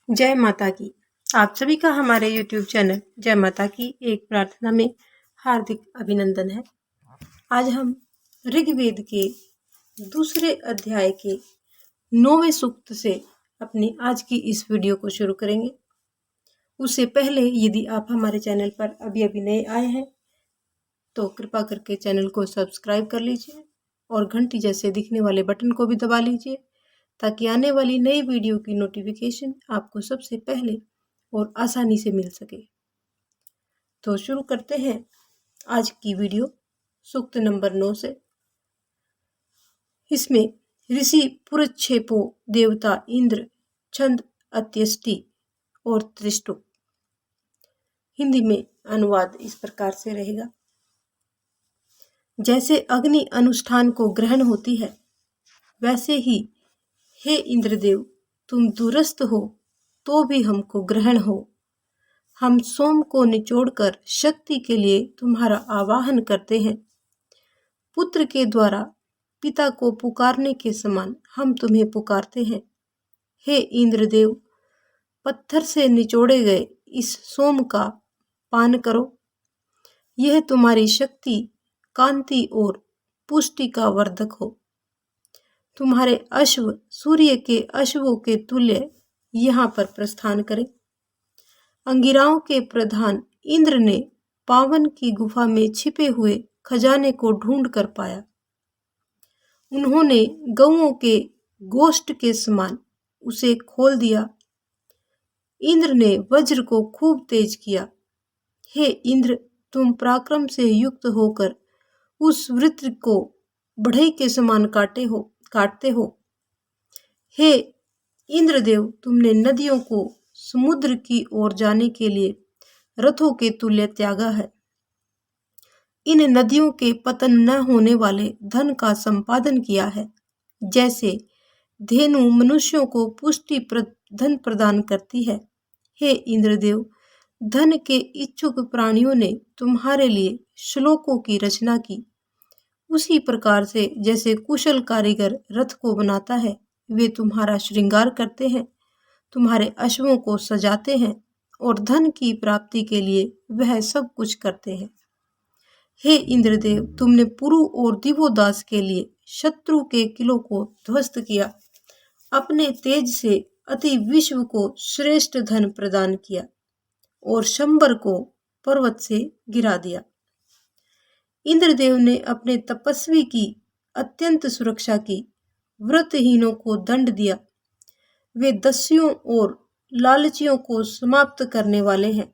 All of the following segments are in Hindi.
जय माता की। आप सभी का हमारे YouTube चैनल जय माता की एक प्रार्थना में हार्दिक अभिनंदन है। आज हम ऋग्वेद के दूसरे अध्याय के 9वें सूक्त से अपनी आज की इस वीडियो को शुरू करेंगे। उससे पहले यदि आप हमारे चैनल पर अभी नए आए हैं तो कृपा करके चैनल को सब्सक्राइब कर लीजिए और घंटी जैसे दिखने वाले बटन को भी दबा लीजिए ताकि आने वाली नई वीडियो की नोटिफिकेशन आपको सबसे पहले और आसानी से मिल सके। तो शुरू करते हैं आज की वीडियो सूक्त नंबर 9 से। इसमें ऋषि पुरच्छेपो, देवता इंद्र, छंद अत्यष्टि और त्रिष्टु। हिंदी में अनुवाद इस प्रकार से रहेगा। जैसे अग्नि अनुष्ठान को ग्रहण होती है वैसे ही हे इंद्रदेव, तुम दूरस्थ हो तो भी हमको ग्रहण हो। हम सोम को निचोड़कर शक्ति के लिए तुम्हारा आवाहन करते हैं। पुत्र के द्वारा पिता को पुकारने के समान हम तुम्हें पुकारते हैं। हे इंद्रदेव, पत्थर से निचोड़े गए इस सोम का पान करो। यह तुम्हारी शक्ति, कांति और पुष्टि का वर्धक हो। तुम्हारे अश्व सूर्य के अश्वों के तुल्य यहाँ पर प्रस्थान करें। अंगिराओं के प्रधान इंद्र ने पावन की गुफा में छिपे हुए खजाने को ढूंढ कर पाया। उन्होंने गौओं के गोष्ठ के समान उसे खोल दिया। इंद्र ने वज्र को खूब तेज किया। हे इंद्र, तुम पराक्रम से युक्त होकर उस वृत्र को बढ़ई के समान काटते हो। हे इंद्रदेव, तुमने नदियों को समुद्र की ओर जाने के लिए रथों के तुल्य त्यागा है। इन नदियों के पतन न होने वाले धन का संपादन किया है। जैसे धेनु मनुष्यों को पुष्टि धन प्रदान करती है, हे इंद्रदेव, धन के इच्छुक प्राणियों ने तुम्हारे लिए श्लोकों की रचना की। उसी प्रकार से जैसे कुशल कारीगर रथ को बनाता है, वे तुम्हारा श्रृंगार करते हैं, तुम्हारे अश्वों को सजाते हैं और धन की प्राप्ति के लिए वह सब कुछ करते हैं। हे इंद्रदेव, तुमने पुरु और दिवोदास के लिए शत्रु के किलों को ध्वस्त किया। अपने तेज से अति विश्व को श्रेष्ठ धन प्रदान किया और शंबर को पर्वत से गिरा दिया। इंद्रदेव ने अपने तपस्वी की अत्यंत सुरक्षा की। व्रतहीनों को दंड दिया। वे दस्युओं और लालचियों को समाप्त करने वाले हैं।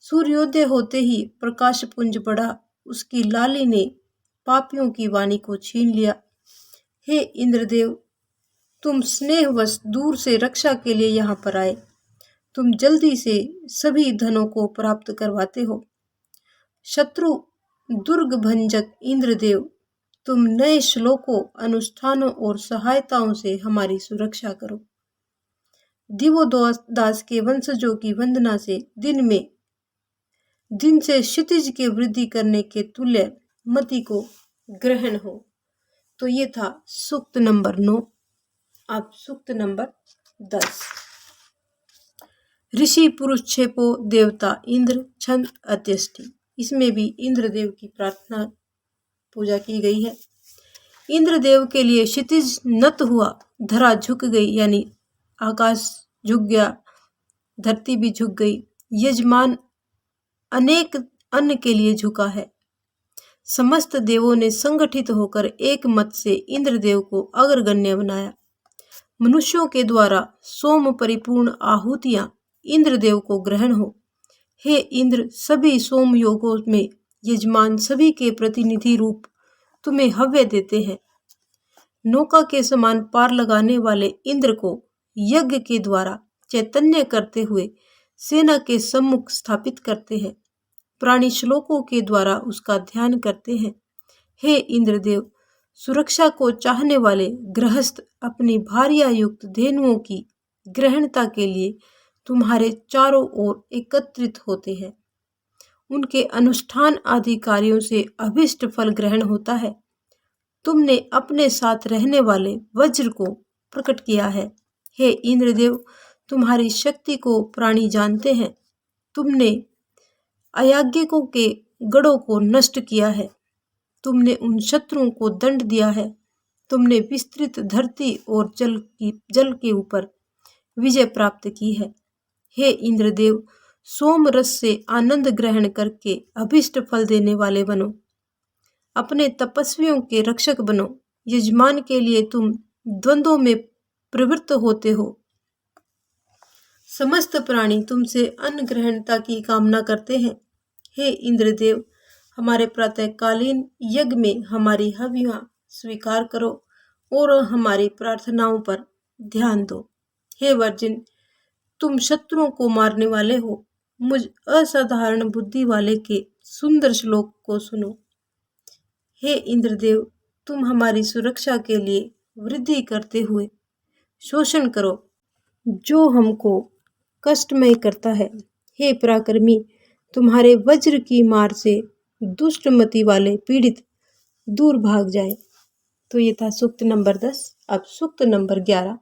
सूर्योदय होते ही प्रकाश पुंज बढ़ा। उसकी लाली ने पापियों की वाणी को छीन लिया। हे इंद्रदेव, तुम स्नेहवश दूर से रक्षा के लिए यहाँ पर आए। तुम जल्दी से सभी धनों को प्राप्त करवाते हो। शत्रु दुर्ग भंजक इंद्रदेव, तुम नए श्लोकों, अनुष्ठानों और सहायताओं से हमारी सुरक्षा करो। दिवोदास के वंशजों की वंदना से दिन से क्षितिज के वृद्धि करने के तुल्य मति को ग्रहण हो। तो ये था सूक्त नंबर 9। अब सूक्त नंबर 10। ऋषि पुरुषेपो, देवता इंद्र, छंद अत्यष्टि। इसमें भी इंद्रदेव की प्रार्थना पूजा की गई है। इंद्रदेव के लिए क्षितिज नत हुआ, धरा झुक गई, यानी आकाश झुक गया, धरती भी झुक गई। यजमान अनेक अन्न के लिए झुका है। समस्त देवों ने संगठित होकर एक मत से इंद्रदेव को अग्रगण्य बनाया। मनुष्यों के द्वारा सोम परिपूर्ण आहुतियां इंद्रदेव को ग्रहण हो। हे इंद्र, सभी सोम योगों में यजमान सभी के प्रतिनिधि रूप तुम्हें हव्य देते हैं। नौका के समान पार लगाने वाले इंद्र को यज्ञ के द्वारा चैतन्य करते हुए सेना के सम्मुख स्थापित करते हैं। प्राणी श्लोकों के द्वारा उसका ध्यान करते हैं। हे इंद्रदेव, सुरक्षा को चाहने वाले गृहस्थ अपनी भार्या युक्त धेनुओं की ग्रहणता के लिए तुम्हारे चारों ओर एकत्रित होते हैं। उनके अनुष्ठान आदि कार्यों से अभिष्ट फल ग्रहण होता है। तुमने अपने साथ रहने वाले वज्र को प्रकट किया है। हे इंद्रदेव, तुम्हारी शक्ति को प्राणी जानते हैं। तुमने अयाज्ञिकों के गढ़ों को नष्ट किया है। तुमने उन शत्रुओं को दंड दिया है। तुमने विस्तृत धरती और जल के ऊपर विजय प्राप्त की है। हे इंद्रदेव, सोम रस से आनंद ग्रहण करके अभिष्ट फल देने वाले बनो। अपने तपस्वियों के रक्षक बनो। यजमान के लिए तुम द्वंद्वों में प्रवृत्त होते हो। समस्त प्राणी तुमसे अन्न ग्रहणता की कामना करते हैं। हे इंद्रदेव, हमारे प्रातःकालीन यज्ञ में हमारी हवियां स्वीकार करो और हमारी प्रार्थनाओं पर ध्यान दो। हे वर्जिन, तुम शत्रुओं को मारने वाले हो। मुझ असाधारण बुद्धि वाले के सुंदर श्लोक को सुनो। हे इंद्रदेव, तुम हमारी सुरक्षा के लिए वृद्धि करते हुए शोषण करो जो हमको कष्टमय करता है। हे पराक्रमी, तुम्हारे वज्र की मार से दुष्टमति वाले पीड़ित दूर भाग जाए। तो ये था सूक्त नंबर 10। अब सूक्त नंबर 11।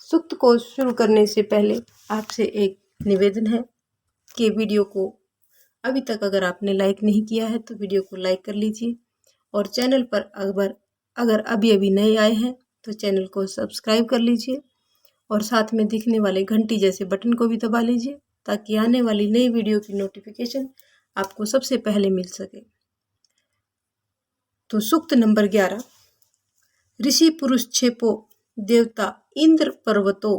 सूक्त को शुरू करने से पहले आपसे एक निवेदन है कि वीडियो को अभी तक अगर आपने लाइक नहीं किया है तो वीडियो को लाइक कर लीजिए, और चैनल पर अगर अभी नए आए हैं तो चैनल को सब्सक्राइब कर लीजिए, और साथ में दिखने वाले घंटी जैसे बटन को भी दबा लीजिए ताकि आने वाली नई वीडियो की नोटिफिकेशन आपको सबसे पहले मिल सके। तो सूक्त नंबर 11। ऋषि पुरुष छेपो देवता इंद्र पर्वतो।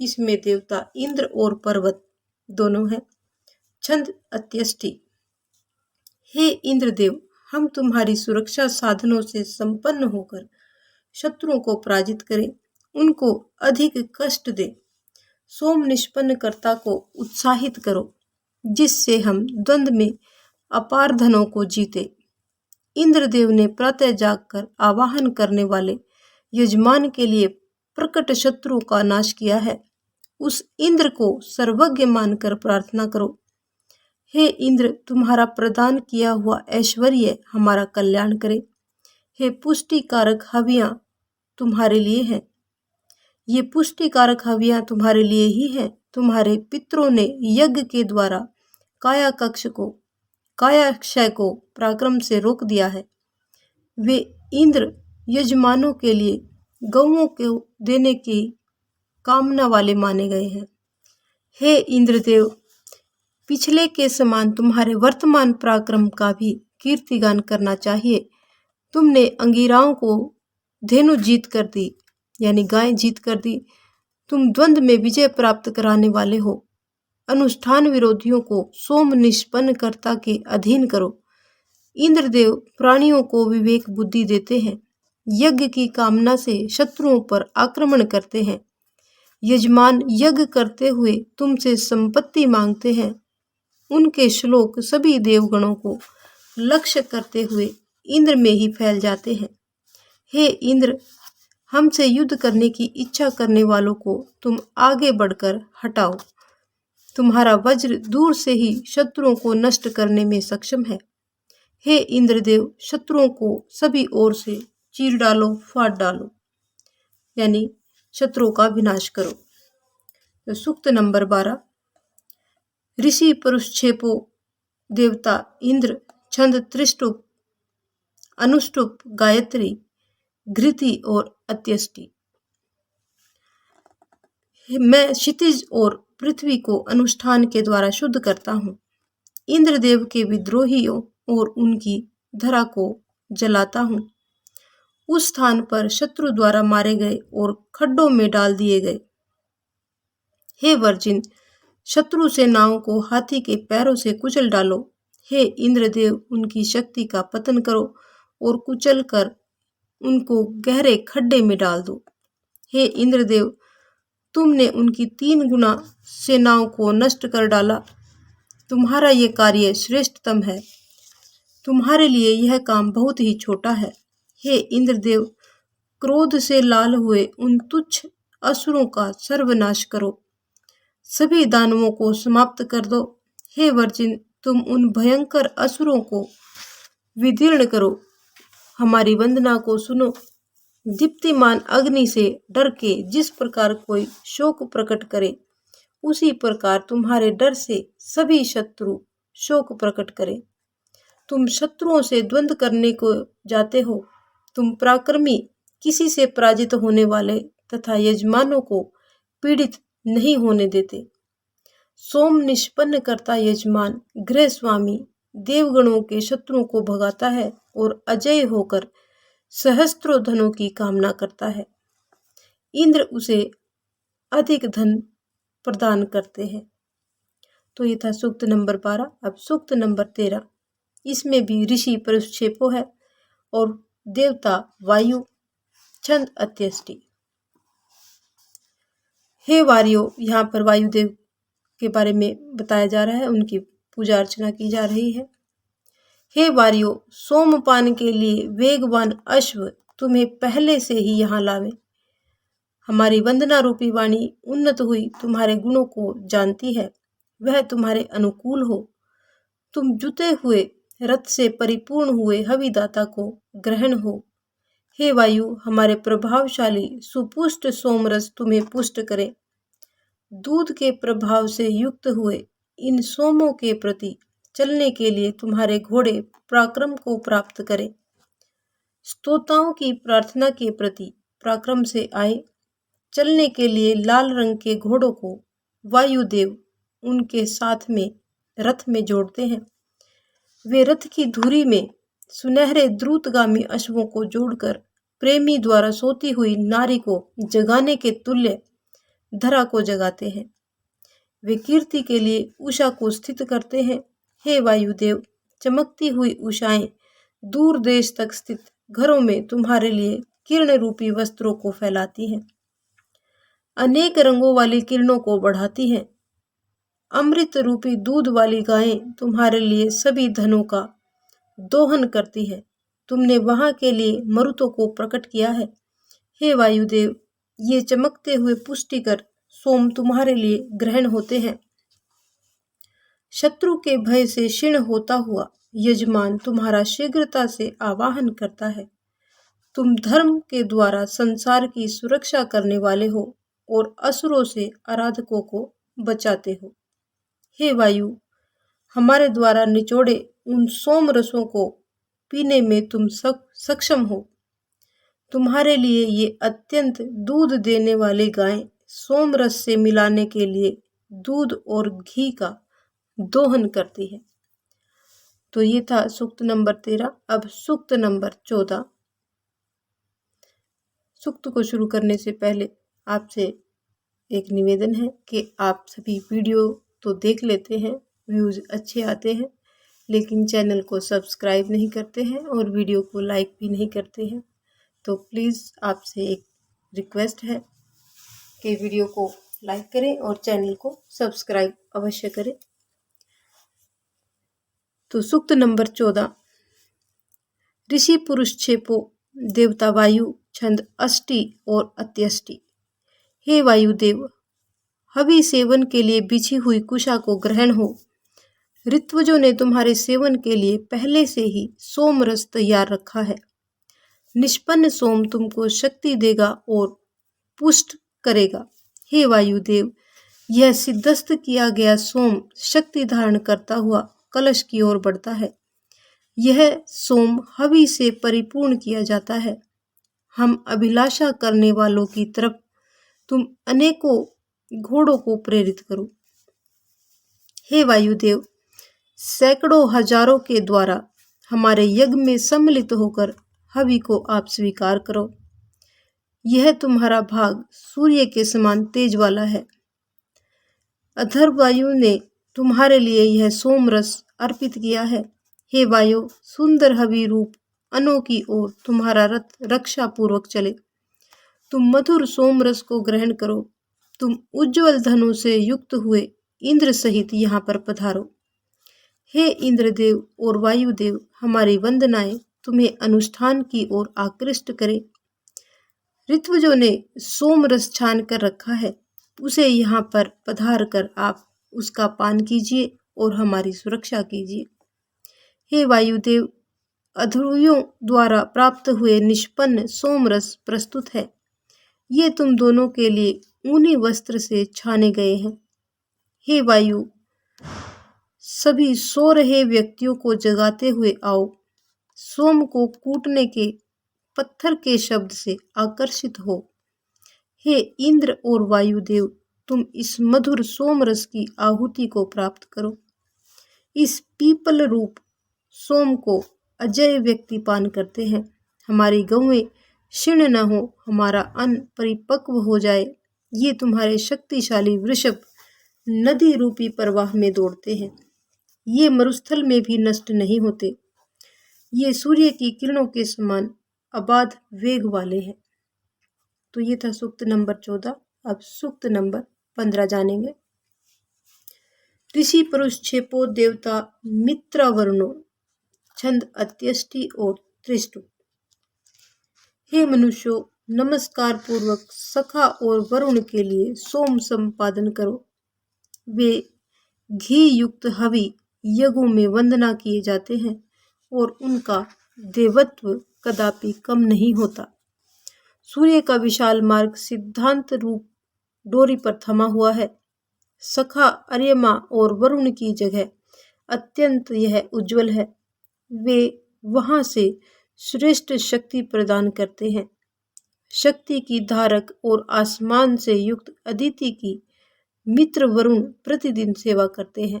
इसमें देवता इंद्र और पर्वत दोनों हैं। छंद अत्यष्टि। हे इंद्रदेव, हम तुम्हारी सुरक्षा साधनों से संपन्न होकर शत्रुओं को पराजित करें, उनको अधिक कष्ट दें। सोम निष्पन्न कर्ता को उत्साहित करो, जिससे हम द्वंद्व में अपार धनों को जीते। इंद्रदेव ने प्रातः जागकर आवाहन करने वाले यजमान के लिए प्रकट शत्रुओं का नाश किया है। उस इंद्र को सर्वज्ञ मानकर प्रार्थना करो। हे इंद्र, तुम्हारा प्रदान किया हुआ ऐश्वर्य हमारा कल्याण करे। हे पुष्टिकारक हवियां तुम्हारे लिए हैं। ये पुष्टिकारक हवियां तुम्हारे लिए ही हैं। तुम्हारे पितरों ने यज्ञ के द्वारा कायाक्षय को पराक्रम से रोक दिया है। वे इंद्र यजमानों के लिए गौओं को देने की कामना वाले माने गए हैं। हे इंद्रदेव, पिछले के समान तुम्हारे वर्तमान पराक्रम का भी कीर्तिगान करना चाहिए। तुमने अंगिराओं को धेनु जीत कर दी, यानी गाय जीत कर दी। तुम द्वंद्व में विजय प्राप्त कराने वाले हो। अनुष्ठान विरोधियों को सोम निष्पन्न कर्ता के अधीन करो। इंद्रदेव प्राणियों को विवेक बुद्धि देते हैं। यज्ञ की कामना से शत्रुओं पर आक्रमण करते हैं। यजमान यज्ञ करते हुए तुमसे संपत्ति मांगते हैं। उनके श्लोक सभी देवगणों को लक्ष्य करते हुए इंद्र में ही फैल जाते हैं। हे इंद्र, हमसे युद्ध करने की इच्छा करने वालों को तुम आगे बढ़कर हटाओ। तुम्हारा वज्र दूर से ही शत्रुओं को नष्ट करने में सक्षम है। हे इंद्रदेव, शत्रुओं को सभी ओर से चीर डालो, फाड़ डालो, यानी शत्रुओं का विनाश करो। तो सूक्त नंबर 12। ऋषि पुरुष छेपो देवता इंद्र। छंद त्रिष्टुप, अनुष्टुप, गायत्री, घृति और अत्यष्टि। मैं क्षितिज और पृथ्वी को अनुष्ठान के द्वारा शुद्ध करता हूँ। इंद्रदेव के विद्रोहियों और उनकी धरा को जलाता हूँ। उस स्थान पर शत्रु द्वारा मारे गए और खड्डों में डाल दिए गए। हे वर्जिन, शत्रु सेनाओं को हाथी के पैरों से कुचल डालो। हे इंद्रदेव, उनकी शक्ति का पतन करो और कुचल कर उनको गहरे खड्डे में डाल दो। हे इंद्रदेव, तुमने उनकी 3 गुना सेनाओं को नष्ट कर डाला। तुम्हारा ये कार्य श्रेष्ठतम है। तुम्हारे लिए यह काम बहुत ही छोटा है। हे इंद्रदेव, क्रोध से लाल हुए उन तुच्छ असुरों का सर्वनाश करो। सभी दानवों को समाप्त कर दो। हे वर्जिन, तुम उन भयंकर असुरों को विदीर्ण करो। हमारी वंदना को सुनो। दीप्तिमान अग्नि से डर के जिस प्रकार कोई शोक प्रकट करे, उसी प्रकार तुम्हारे डर से सभी शत्रु शोक प्रकट करें। तुम शत्रुओं से द्वंद्व करने को जाते हो। तुम पराक्रमी, किसी से पराजित होने वाले तथा यजमानों को पीड़ित नहीं होने देते। सोम निष्पन्न करता यजमान गृह स्वामी देवगणों के शत्रुओं को भगाता है और अजय होकर सहस्त्रों धनों की कामना करता है। इंद्र उसे अधिक धन प्रदान करते हैं। तो ये था सूक्त नंबर 12। अब सूक्त नंबर 13, इसमें भी ऋषि परुक्षेपो है और देवता वायु, छंद अत्यष्टि। हे वारियो, यहाँ पर वायुदेव के बारे में बताया जा रहा है, उनकी पूजा अर्चना की जा रही है। हे वारियो, सोमपान के लिए वेगवान अश्व तुम्हें पहले से ही यहाँ लावे। हमारी वंदना रूपी वाणी उन्नत हुई तुम्हारे गुणों को जानती है, वह तुम्हारे अनुकूल हो। तुम जुते हुए रथ से परिपूर्ण हुए हविदाता को ग्रहण हो। हे वायु, हमारे प्रभावशाली सुपुष्ट सोमरस तुम्हें पुष्ट करे। दूध के प्रभाव से युक्त हुए इन सोमों के प्रति चलने के लिए तुम्हारे घोड़े पराक्रम को प्राप्त करें। स्तोताओं की प्रार्थना के प्रति पराक्रम से आए। चलने के लिए लाल रंग के घोड़ों को वायुदेव उनके साथ में रथ में जोड़ते हैं। वे रथ की धुरी में सुनहरे द्रुतगामी अश्वों को जोड़कर प्रेमी द्वारा सोती हुई नारी को जगाने के तुल्य धरा को जगाते हैं। वे कीर्ति के लिए उषा को स्थित करते हैं। हे वायुदेव, चमकती हुई उषाएं दूर देश तक स्थित घरों में तुम्हारे लिए किरण रूपी वस्त्रों को फैलाती हैं, अनेक रंगों वाली किरणों को बढ़ाती हैं। अमृत रूपी दूध वाली गायें तुम्हारे लिए सभी धनों का दोहन करती है। तुमने वहां के लिए मरुतों को प्रकट किया है। हे वायुदेव, ये चमकते हुए पुष्टिकर सोम तुम्हारे लिए ग्रहण होते हैं। शत्रु के भय से क्षीण होता हुआ यजमान तुम्हारा शीघ्रता से आवाहन करता है। तुम धर्म के द्वारा संसार की सुरक्षा करने वाले हो और असुरों से आराधकों को बचाते हो। हे वायु, हमारे द्वारा निचोड़े उन सोम रसों को पीने में तुम सक्षम हो। तुम्हारे लिए ये अत्यंत दूध देने वाली गायें सोम रस से मिलाने के लिए दूध और घी का दोहन करती है। तो ये था सूक्त नंबर 13। अब सूक्त नंबर 14। सूक्त को शुरू करने से पहले आपसे एक निवेदन है कि आप सभी वीडियो तो देख लेते हैं, व्यूज़ अच्छे आते हैं, लेकिन चैनल को सब्सक्राइब नहीं करते हैं और वीडियो को लाइक भी नहीं करते हैं। तो प्लीज़ आपसे एक रिक्वेस्ट है कि वीडियो को लाइक करें और चैनल को सब्सक्राइब अवश्य करें। तो सूक्त नंबर 14। ऋषि पुरुषेपो, देवता वायु, छंद अष्टि और अत्यष्टि। हे वायुदेव, हवि सेवन के लिए बिछी हुई कुशा को ग्रहण हो। ऋत्वजों ने तुम्हारे सेवन के लिए पहले से ही सोम रस तैयार रखा है। निष्पन्न सोम तुमको शक्ति देगा और पुष्ट करेगा। हे वायुदेव, यह सिद्धस्त किया गया सोम शक्ति धारण करता हुआ कलश की ओर बढ़ता है। यह सोम हवि से परिपूर्ण किया जाता है। हम अभिलाषा करने वालों की तरफ तुम अनेकों घोड़ों को प्रेरित करो। हे वायुदेव, सैकड़ों हजारों के द्वारा हमारे यज्ञ में सम्मिलित होकर हवि को आप स्वीकार करो। यह तुम्हारा भाग सूर्य के समान तेज वाला है। अथर्ववायु ने तुम्हारे लिए यह सोम रस अर्पित किया है। हे वायु, सुंदर हवि रूप अनों की ओर तुम्हारा रथ रक्षा पूर्वक चले। तुम मधुर सोम रस को ग्रहण करो। तुम उज्जवल धनु से युक्त हुए इंद्र सहित यहाँ पर पधारो। हे इंद्रदेव और वायुदेव, हमारी वंदनाएं तुम्हें अनुष्ठान की ओर आकृष्ट करें। ऋत्वजों ने सोम रस छान कर रखा है, उसे यहाँ पर पधार कर आप उसका पान कीजिए और हमारी सुरक्षा कीजिए। हे वायुदेव, अध्वर्युओं द्वारा प्राप्त हुए निष्पन्न सोमरस प्रस्तुत है। ये तुम दोनों के लिए ऊनी वस्त्र से छाने गए हैं। हे वायु, सभी सो रहे व्यक्तियों को जगाते हुए आओ। सोम को कूटने के पत्थर के शब्द से आकर्षित हो। हे इंद्र और वायुदेव, तुम इस मधुर सोमरस की आहुति को प्राप्त करो। इस पीपल रूप सोम को अजय व्यक्ति पान करते हैं। हमारी गौएं क्षीण न हो, हमारा अन्न परिपक्व हो जाए। ये तुम्हारे शक्तिशाली वृषभ नदी रूपी प्रवाह में दौड़ते हैं। ये मरुस्थल में भी नष्ट नहीं होते। ये सूर्य की किरणों के समान अबाध वेग वाले हैं। तो ये था सूक्त नंबर 14। अब सूक्त नंबर 15 जानेंगे। ऋषि पुरुष छेपो देवता मित्रावरुणो छंद अत्यष्टि और त्रिष्टु। हे मनुष्यों, नमस्कार पूर्वक सखा और वरुण के लिए सोम संपादन करो। वे घी युक्त हवि यज्ञों में वंदना किए जाते हैं और उनका देवत्व कदापि कम नहीं होता। सूर्य का विशाल मार्ग सिद्धांत रूप डोरी पर थमा हुआ है। सखा अर्यमा और वरुण की जगह अत्यंत यह उज्जवल है। वे वहां से श्रेष्ठ शक्ति प्रदान करते हैं। शक्ति की धारक और आसमान से युक्त अदिति की मित्र वरुण प्रतिदिन सेवा करते हैं।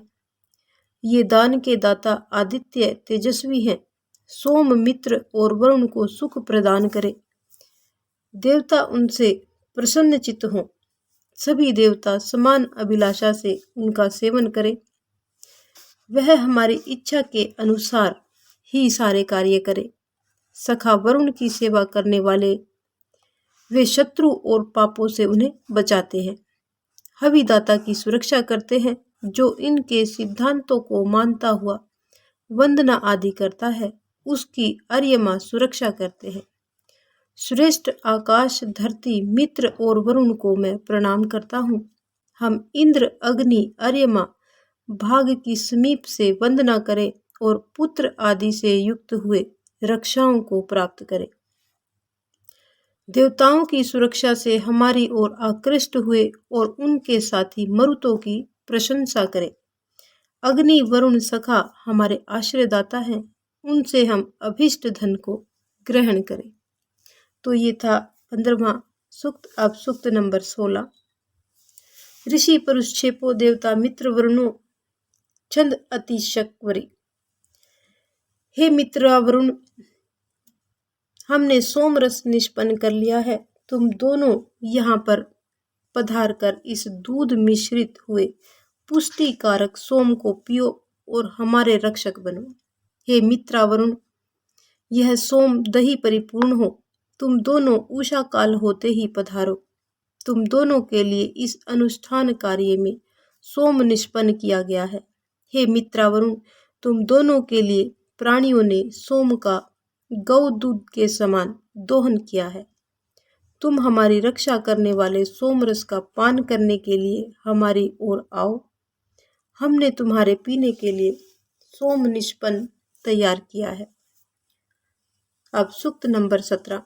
ये दान के दाता आदित्य तेजस्वी हैं। सोम मित्र और वरुण को सुख प्रदान करे। देवता उनसे प्रसन्न चित्त हों। सभी देवता समान अभिलाषा से उनका सेवन करें। वह हमारी इच्छा के अनुसार ही सारे कार्य करे। सखा वरुण की सेवा करने वाले वे शत्रु और पापों से उन्हें बचाते हैं। हविदाता की सुरक्षा करते हैं। जो इनके सिद्धांतों को मानता हुआ वंदना आदि करता है, उसकी अर्यमा सुरक्षा करते हैं। श्रेष्ठ आकाश, धरती, मित्र और वरुण को मैं प्रणाम करता हूँ। हम इंद्र, अग्नि, अर्यमा, भाग की समीप से वंदना करें और पुत्र आदि से युक्त हुए रक्षाओं को प्राप्त करें। देवताओं की सुरक्षा से हमारी ओर आकृष्ट हुए और उनके साथी मरुतों की प्रशंसा करें। अग्नि, वरुण, सखा हमारे आश्रयदाता हैं। उनसे हम अभिष्ट धन को ग्रहण करें। तो ये था 15वां सूक्त। अब सूक्त नंबर 16। ऋषि पुरुष छेपो देवता मित्र वरुणो छंद अतिशक्वरी। हे मित्र वरुण, हमने सोमरस निष्पन्न कर लिया है। तुम दोनों यहाँ पर पधार कर इस दूध मिश्रित हुए पुष्टिकारक सोम को पियो और हमारे रक्षक बनो। हे मित्रा वरुण, यह सोम दही परिपूर्ण हो। तुम दोनों उषा काल होते ही पधारो। तुम दोनों के लिए इस अनुष्ठान कार्य में सोम निष्पन्न किया गया है। हे मित्रा वरुण, तुम दोनों के लिए प्राणियों ने सोम का गौ दूध के समान दोहन किया है। तुम हमारी रक्षा करने वाले सोमरस का पान करने के लिए हमारी ओर आओ। हमने तुम्हारे पीने के लिए सोम निष्पन्न तैयार किया है। अब सूक्त नंबर 17।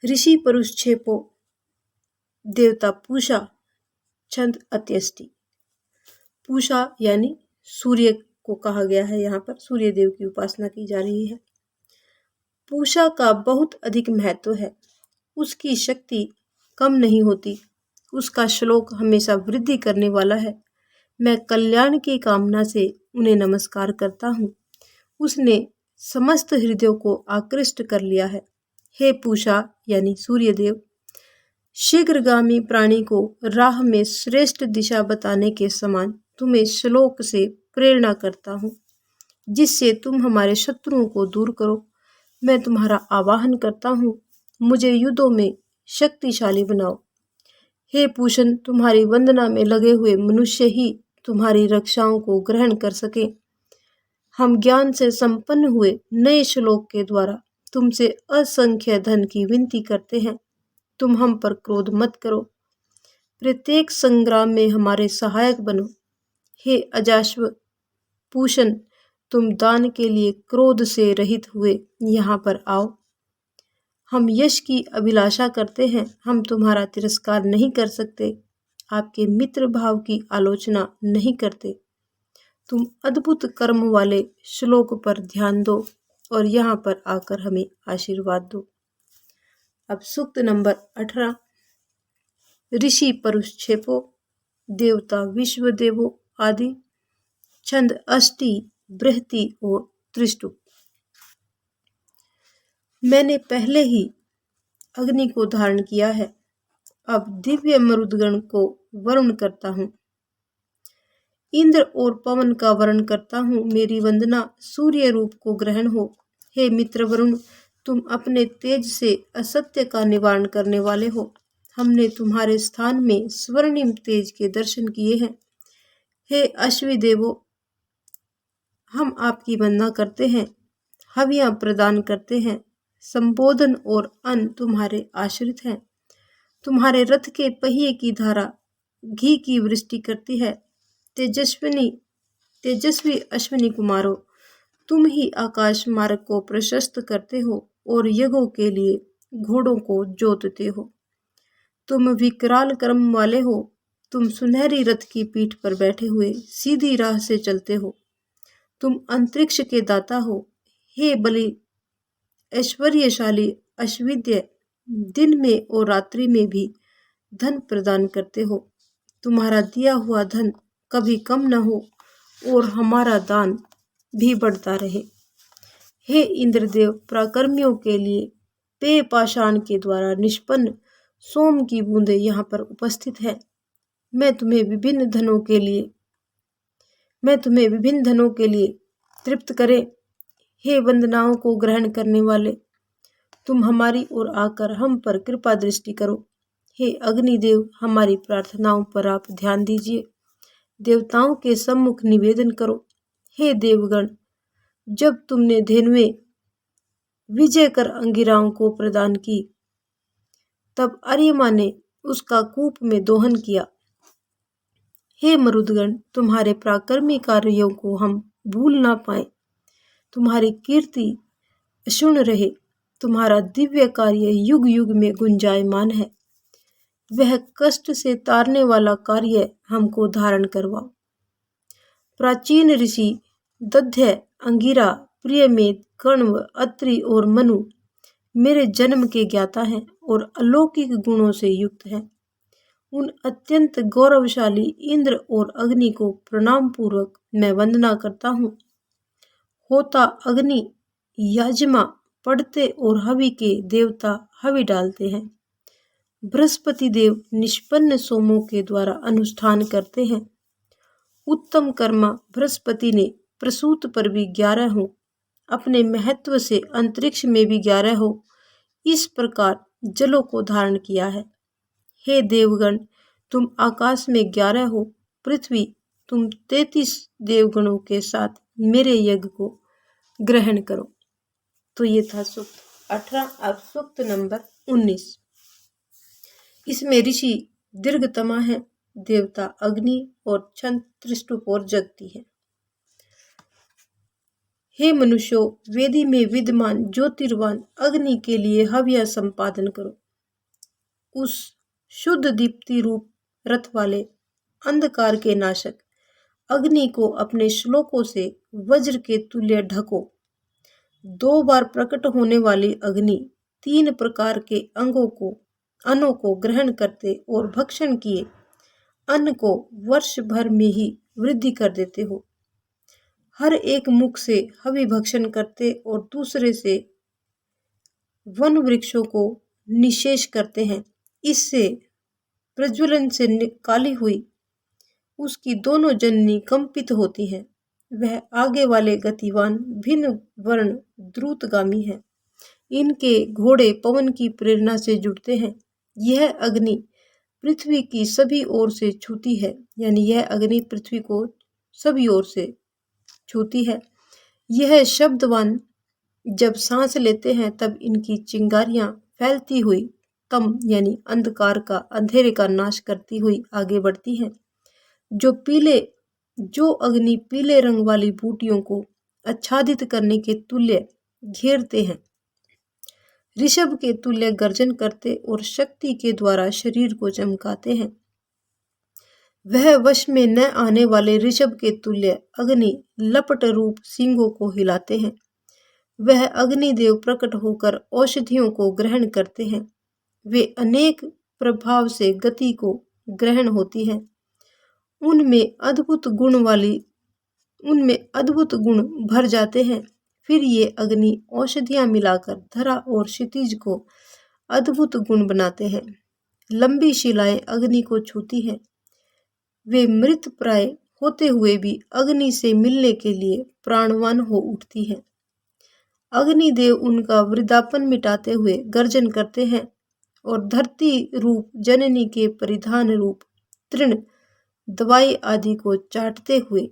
ऋषि पुरुष छेपो देवता पूषा छंद अत्यष्टि। पूषा यानी सूर्य को कहा गया है। यहाँ पर सूर्य देव की उपासना की जा रही है। पूषा का बहुत अधिक महत्व है। उसकी शक्ति कम नहीं होती। उसका श्लोक हमेशा वृद्धि करने वाला है। मैं कल्याण की कामना से उन्हें नमस्कार करता हूँ। उसने समस्त हृदयों को आकृष्ट कर लिया है। हे पूषा यानी सूर्य देव, शीघ्रगामी प्राणी को राह में श्रेष्ठ दिशा बताने के समान तुम्हें श्लोक से प्रेरणा करता हूँ, जिससे तुम हमारे शत्रुओं को दूर करो। मैं तुम्हारा आवाहन करता हूँ, मुझे युद्धों में शक्तिशाली बनाओ। हे पूषण, तुम्हारी वंदना में लगे हुए मनुष्य ही तुम्हारी रक्षाओं को ग्रहण कर सके। हम ज्ञान से संपन्न हुए नए श्लोक के द्वारा तुमसे असंख्य धन की विनती करते हैं। तुम हम पर क्रोध मत करो। प्रत्येक संग्राम में हमारे सहायक बनो। हे अजाश्व पूषण, तुम दान के लिए क्रोध से रहित हुए यहाँ पर आओ। हम यश की अभिलाषा करते हैं, हम तुम्हारा तिरस्कार नहीं कर सकते, आपके मित्र भाव की आलोचना नहीं करते। तुम अद्भुत कर्म वाले श्लोक पर ध्यान दो और यहाँ पर आकर हमें आशीर्वाद दो। अब सूक्त नंबर 18। ऋषि परुक्षेपो, देवता विश्वदेवो आदि, छंद अष्टि, बृहति और त्रिष्टुप। मैंने पहले ही अग्नि को धारण किया है, अब दिव्य मरुदगण को वरुण करता हूँ, इंद्र और पवन का वर्ण करता हूँ। मेरी वंदना सूर्य रूप को ग्रहण हो। हे मित्र वरुण, तुम अपने तेज से असत्य का निवारण करने वाले हो। हमने तुम्हारे स्थान में स्वर्णिम तेज के दर्शन किए हैं। हे अश्वी देवो, हम आपकी वंदना करते हैं, हवियां प्रदान करते हैं, संबोधन और अन्न तुम्हारे आश्रित हैं। तुम्हारे रथ के पहिए की धारा घी की वृष्टि करती है। तेजस्वी अश्विनी कुमारों, तुम ही आकाश मार्ग को प्रशस्त करते हो और यज्ञों के लिए घोड़ों को जोतते हो। तुम विकराल कर्म वाले हो, तुम सुनहरी रथ की पीठ पर बैठे हुए सीधी राह से चलते हो। तुम अंतरिक्ष के दाता हो। हे बलि ऐश्वर्यशाली अश्विद्य, दिन में और रात्रि में भी धन प्रदान करते हो। तुम्हारा दिया हुआ धन कभी कम न हो और हमारा दान भी बढ़ता रहे। हे इंद्रदेव, पराक्रमियों के लिए पेय पाषाण के द्वारा निष्पन्न सोम की बूंदें यहाँ पर उपस्थित है। मैं तुम्हें विभिन्न धनों के लिए तृप्त करे। हे वंदनाओं को ग्रहण करने वाले, तुम हमारी ओर आकर हम पर कृपा दृष्टि करो। हे अग्निदेव, हमारी प्रार्थनाओं पर आप ध्यान दीजिए। देवताओं के सम्मुख निवेदन करो। हे देवगण, जब तुमने धेनुएं विजय कर अंगिराओं को प्रदान की, तब अर्यमा ने उसका कूप में दोहन किया। हे मरुदगण, तुम्हारे पराक्रमी कार्यों को हम भूल ना पाए। तुम्हारी कीर्ति अक्षुण्ण रहे। तुम्हारा दिव्य कार्य युग युग में गुंजायमान है। वह कष्ट से तारने वाला कार्य हमको धारण करवाओ। प्राचीन ऋषि दध्य, अंगिरा, प्रियमेद, कण्व, अत्रि और मनु मेरे जन्म के ज्ञाता हैं और अलौकिक गुणों से युक्त हैं। उन अत्यंत गौरवशाली इंद्र और अग्नि को प्रणाम पूर्वक मैं वंदना करता हूँ। होता अग्नि याजमा पढ़ते और हवि के देवता हवि डालते हैं। बृहस्पति देव निष्पन्न सोमों के द्वारा अनुष्ठान करते हैं। उत्तम कर्मा बृहस्पति ने प्रसूत पर भी 11 हो, अपने महत्व से अंतरिक्ष में भी 11 हो, इस प्रकार जलों को धारण किया है। हे देवगण, तुम आकाश में 11 हो। पृथ्वी, तुम 33 देवगणों के साथ मेरे यज्ञ को ग्रहण करो। तो ये था सूक्त 18। अब सूक्त नंबर 19। इसमें ऋषि दीर्घतमा है, देवता अग्नि और छंद त्रिष्टुप और जगती है। हे मनुष्यों, वेदी में विद्यमान ज्योतिर्वान अग्नि के लिए हव्य संपादन करो। उस शुद्ध दीप्ति रूप रथ वाले अंधकार के नाशक अग्नि को अपने श्लोकों से वज्र के तुल्य ढको। 2 बार प्रकट होने वाली अग्नि 3 प्रकार के अन्नों को ग्रहण करते और भक्षण किए अन्न को वर्ष भर में ही वृद्धि कर देते हो। हर एक मुख से हवि भक्षण करते और दूसरे से वन वृक्षों को निशेष करते हैं। इससे प्रज्वलन से निकाली हुई उसकी दोनों जननी कंपित होती हैं। वह आगे वाले गतिवान भिन्न वर्ण द्रुतगामी है। इनके घोड़े पवन की प्रेरणा से जुड़ते हैं। यह अग्नि पृथ्वी की सभी ओर से छूती है, यानी यह अग्नि पृथ्वी को सभी ओर से छूती है। यह शब्दवान जब सांस लेते हैं तब इनकी चिंगारियां फैलती हुई तम यानी अंधेरे का नाश करती हुई आगे बढ़ती हैं। जो अग्नि पीले रंग वाली बूटियों को आच्छादित करने के तुल्य घेरते हैं। ऋषभ के तुल्य गर्जन करते और शक्ति के द्वारा शरीर को चमकाते हैं। वह वश में न आने वाले ऋषभ के तुल्य अग्नि लपट रूप सींगों को हिलाते हैं। वह अग्निदेव प्रकट होकर औषधियों को ग्रहण करते हैं। वे अनेक प्रभाव से गति को ग्रहण होती है। उनमें अद्भुत गुण भर जाते हैं। फिर ये अग्नि औषधियां मिलाकर धरा और क्षितिज को अद्भुत गुण बनाते हैं। लंबी शिलाएं अग्नि को छूती हैं। वे मृत प्राय होते हुए भी अग्नि से मिलने के लिए प्राणवान हो उठती हैं। अग्निदेव उनका वृद्धापन मिटाते हुए गर्जन करते हैं और धरती रूप जननी के परिधान रूप तृण दवाई आदि को चाटते हुए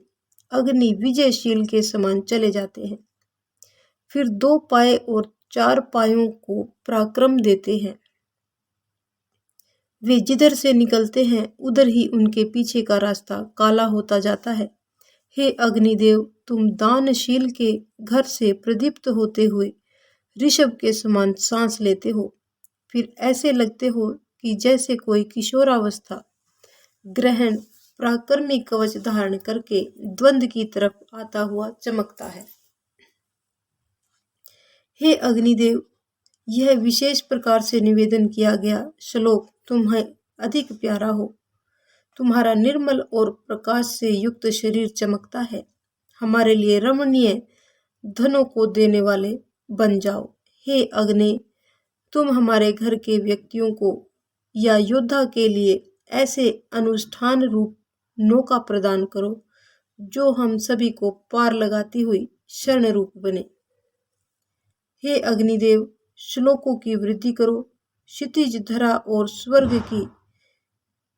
अग्नि विजयशील के समान चले जाते हैं। फिर 2 पाए और 4 पायों को पराक्रम देते हैं। वे जिधर से निकलते हैं उधर ही उनके पीछे का रास्ता काला होता जाता है। हे अग्निदेव, तुम दानशील के घर से प्रदीप्त होते हुए ऋषभ के समान सांस लेते हो। फिर ऐसे लगते हो कि जैसे कोई किशोरावस्था ग्रहण पराक्रमी कवच धारण करके द्वंद्व की तरफ आता हुआ चमकता है। हे अग्निदेव, यह विशेष प्रकार से निवेदन किया गया श्लोक तुम्हें अधिक प्यारा हो। तुम्हारा निर्मल और प्रकाश से युक्त शरीर चमकता है। हमारे लिए रमणीय धनों को देने वाले बन जाओ। हे अग्नि, तुम हमारे घर के व्यक्तियों को या योद्धा के लिए ऐसे अनुष्ठान रूप नौका प्रदान करो जो हम सभी को पार लगाती हुई शरण रूप बने। हे अग्निदेव, श्लोकों की वृद्धि करो। क्षितिज, धरा और स्वर्ग की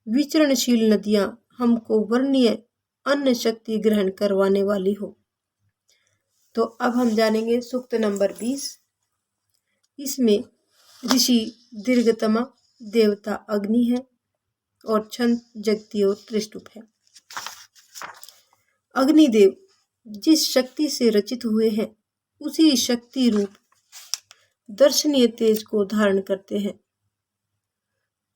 विचरणशील नदियां हमको वर्णीय अन्न शक्ति ग्रहण करवाने वाली हो। तो अब हम जानेंगे सूक्त नंबर 20। इसमें ऋषि दीर्घतमा, देवता अग्नि है और छंद जगती और त्रिष्टुप है। अग्निदेव जिस शक्ति से रचित हुए हैं उसी शक्ति रूप दर्शनीय तेज को धारण करते हैं।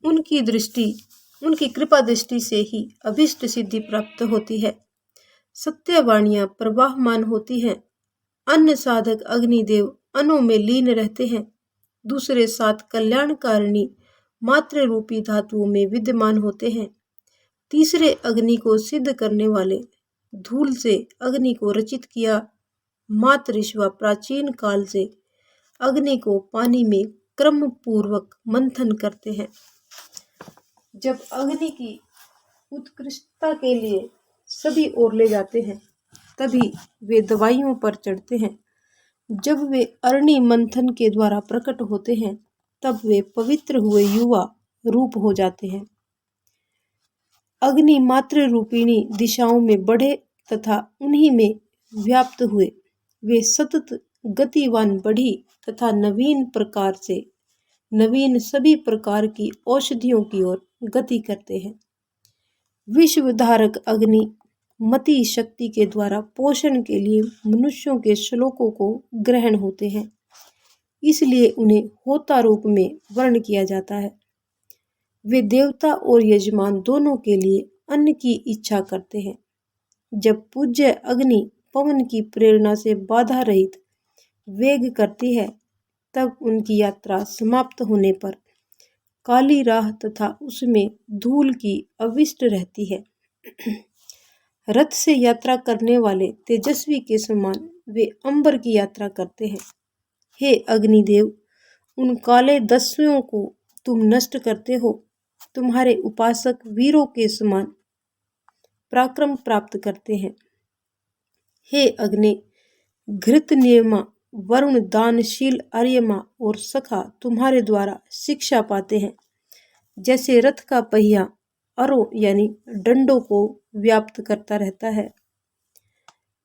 उनकी कृपा दृष्टि से ही अभिष्ट सिद्धि प्राप्त होती है। सत्यवाणियां प्रवाहमान होती हैं। अन्य साधक अग्निदेव अन्नों में लीन रहते हैं। दूसरे 7 कल्याणकारिणी मात्र रूपी धातुओं में विद्यमान होते हैं। तीसरे अग्नि को सिद्ध करने वाले धूल से अग्नि को रचित किया। मातृश्वा प्राचीन काल से अग्नि को पानी में क्रम पूर्वक मंथन करते हैं। जब अग्नि की उत्कृष्टता के लिए सभी ओर ले जाते हैं तभी वे दवाइयों पर चढ़ते हैं। जब वे अरणि मंथन के द्वारा प्रकट होते हैं तब वे पवित्र हुए युवा रूप हो जाते हैं। अग्नि मात्र रूपिणी दिशाओं में बढ़े तथा उन्हीं में व्याप्त हुए वे सतत गतिवान बढ़ी तथा नवीन सभी प्रकार की औषधियों की ओर गति करते हैं। विश्वधारक अग्नि मति शक्ति के द्वारा पोषण के लिए मनुष्यों के श्लोकों को ग्रहण होते हैं, इसलिए उन्हें होता रूप में वर्ण किया जाता है। वे देवता और यजमान दोनों के लिए अन्न की इच्छा करते हैं। जब पूज्य अग्नि पवन की प्रेरणा से बाधा रहित वेग करती है तब उनकी यात्रा समाप्त होने पर काली राह तथा उसमें धूल की अविष्ट रहती है। रथ से यात्रा करने वाले तेजस्वी के समान वे अंबर की यात्रा करते हैं। हे अग्निदेव, उन काले दस्युओं को तुम नष्ट करते हो। तुम्हारे उपासक वीरों के समान पराक्रम प्राप्त करते हैं। हे अग्नि, घृत नियमा, वरुण, दानशील, आर्यमा और सखा तुम्हारे द्वारा शिक्षा पाते हैं। जैसे रथ का पहिया अरों यानी डंडों को व्याप्त करता रहता है,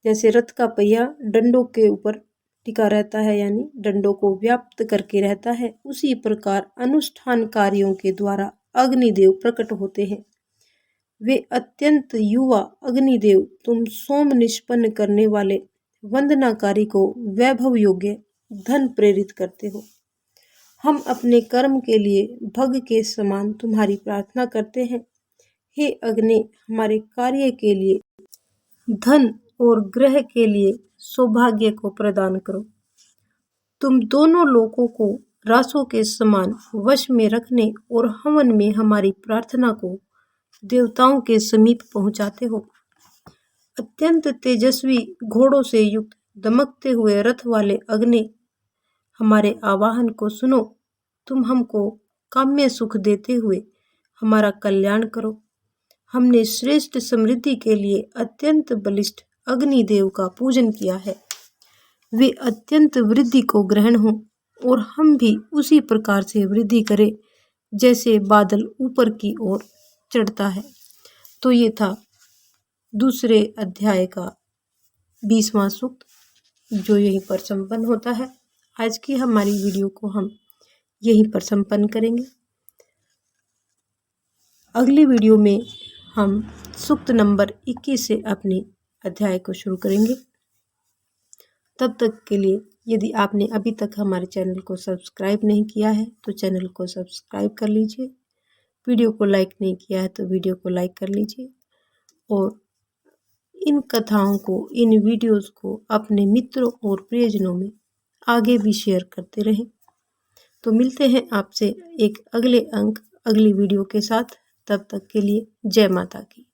जैसे रथ का पहिया डंडों के ऊपर टिका रहता है यानी डंडों को व्याप्त करके रहता है, उसी प्रकार अनुष्ठान कार्यों के द्वारा अग्निदेव प्रकट होते हैं। वे अत्यंत युवा अग्निदेव तुम सोम निष्पन्न करने वाले वंदनाकारी को वैभव योग्य धन प्रेरित करते हो। हम अपने कर्म के लिए भग के समान तुम्हारी प्रार्थना करते हैं। हे अग्नि, हमारे कार्य के लिए धन और ग्रह के लिए सौभाग्य को प्रदान करो। तुम दोनों लोगों को रासों के समान वश में रखने और हवन में हमारी प्रार्थना को देवताओं के समीप पहुंचाते हो। अत्यंत तेजस्वी घोड़ों से युक्त दमकते हुए रथ वाले अग्नि, हमारे आवाहन को सुनो। तुम हमको काम्य सुख देते हुए हमारा कल्याण करो। हमने श्रेष्ठ समृद्धि के लिए अत्यंत बलिष्ठ अग्निदेव का पूजन किया है। वे अत्यंत वृद्धि को ग्रहण हो और हम भी उसी प्रकार से वृद्धि करें जैसे बादल ऊपर की ओर चढ़ता है। तो ये था दूसरे अध्याय का 20वां सूक्त, जो यहीं पर संपन्न होता है। आज की हमारी वीडियो को हम यहीं पर संपन्न करेंगे। अगली वीडियो में हम सूक्त नंबर 21 से अपने अध्याय को शुरू करेंगे। तब तक के लिए यदि आपने अभी तक हमारे चैनल को सब्सक्राइब नहीं किया है तो चैनल को सब्सक्राइब कर लीजिए। वीडियो को लाइक नहीं किया है तो वीडियो को लाइक कर लीजिए और इन कथाओं को, इन वीडियोस को अपने मित्रों और प्रियजनों में आगे भी शेयर करते रहें। तो मिलते हैं आपसे एक अगले अंक, अगली वीडियो के साथ। तब तक के लिए जय माता की।